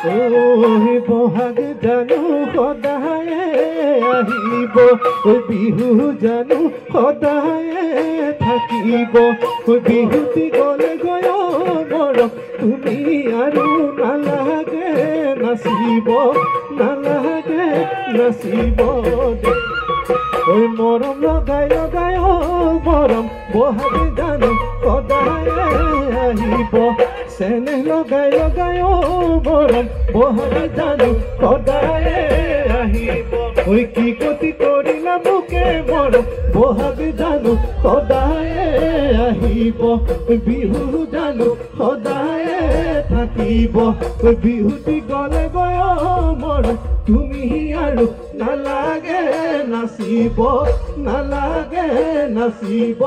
ঐ বহাগ জানো সদায়ে আহিব, ঐ বিহু জানো সদায়ে থাকিব। বিহুতি গলে গয় মৰম তুমি আৰু নালাগে নাচিব, নালাগে নাচিব দে। ঐ মৰম লগাই লগাই মৰম বহাগ জানো সদায়ে আহিব। চেনেহ লগাই লগাই মৰম বহাগ জানো সদায়ে আহিব। ঐ কি গতি কৰিলা মোকে মৰম বহাগ জানো সদায়ে আহিব। বিহু জানো সদায়ে থাকিব। বিহুতি গলে গয় মৰম তুমি আৰু নালাগে নাচিব, নালাগে নাচিব।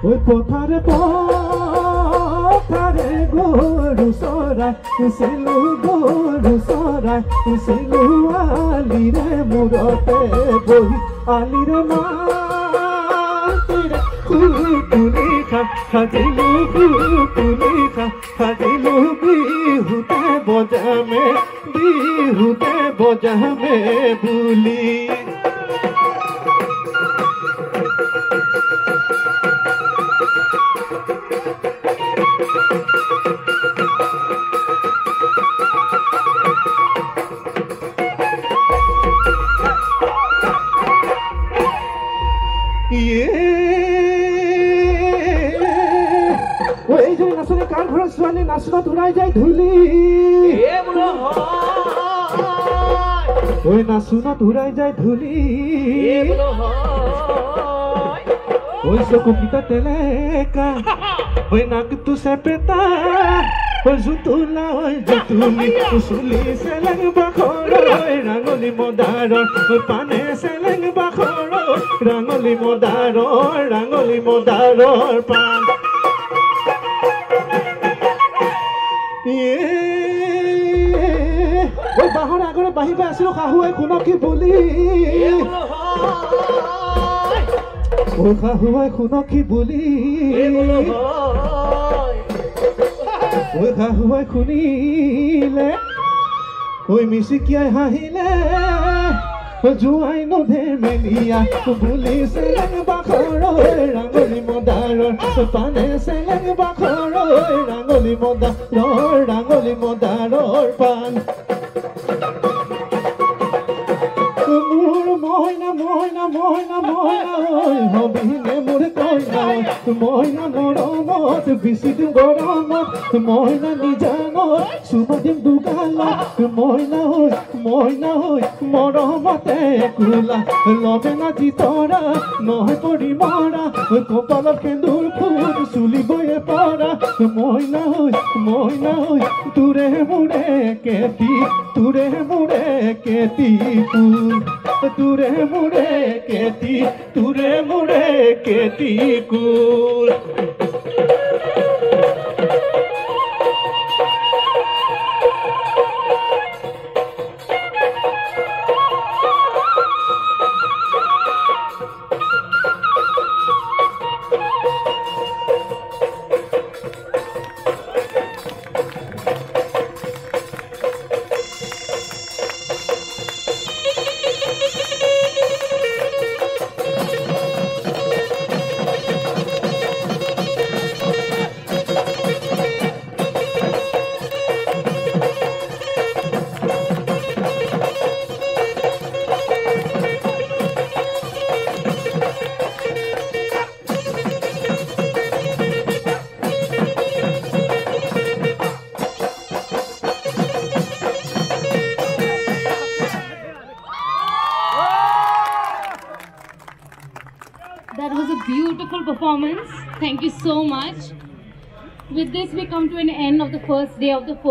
ঐ পথাৰে পথাৰে গৰু চৰাই চিলো, গৰু চৰাই চিলো আলিৰে মূৰতে বহি। আলিৰে মাটিৰে সুতুলি সাজিলো, সুতুলি সাজিলো বিহুতে বজামে, বিহুতে বজামে বুলি। এইজনী নাচনী কাৰ ঘৰৰ ছোৱালী নাচনত উৰাই যায় ধূলি। ঐ নাচনত উৰাই যায় ধূলি। ঐ চকুকেইটা তেলেকা, ঐ নাকটো চেপেটা, ঐ জুতুলা ঐ জুতুলি চুলি চেলেং বাখৰ, ৰাঙলী মদাৰৰ পানে চেলেং বাখৰ, ৰাঙলী মদাৰৰ, ৰাঙলী মদাৰৰ পান। ঐ বাঁহৰ আগৰে বাঢ়ি পাই আছিলো শাহুৱে শুনকি বুলি। ঐ শাহুৱে শুনকি বুলি। ঐ শাহুৱে শুনিলে, ঐ মিচিকিয়াই হাঁহিলে, জোৱাই নধে মেলিয়া বুলি চেলেং বাখৰ, ৰাঙলী মদাৰৰ পানে চেলেং বাখৰ, ৰাঙলী মদাৰৰ, ৰাঙলী মদাৰৰ পান। মোৰ মইনা মইনা মইনা মইনা ঐ হবিনে মোৰ কইনা, মইনা মৰমত বিচি দিওঁ গৰমত, মইনা নিজানত চুব দিম দুগালত, মইনা ঐ মইনা ঐ মৰমতে কোলা, লবে না জিতৰা নহয় পৰি মৰা, কপালত সেন্দুৰ ফুল চুলিবয়ে পৰা, মইনা ঐ তোৰে মোৰে কেতি, তোৰে মোৰে কেতি ফুল, তোৰে মোৰে কেতি, তোৰে মোৰে কেতি কুল। That was a beautiful performance. Thank you so much. With this, we come to an end of the first day of the folk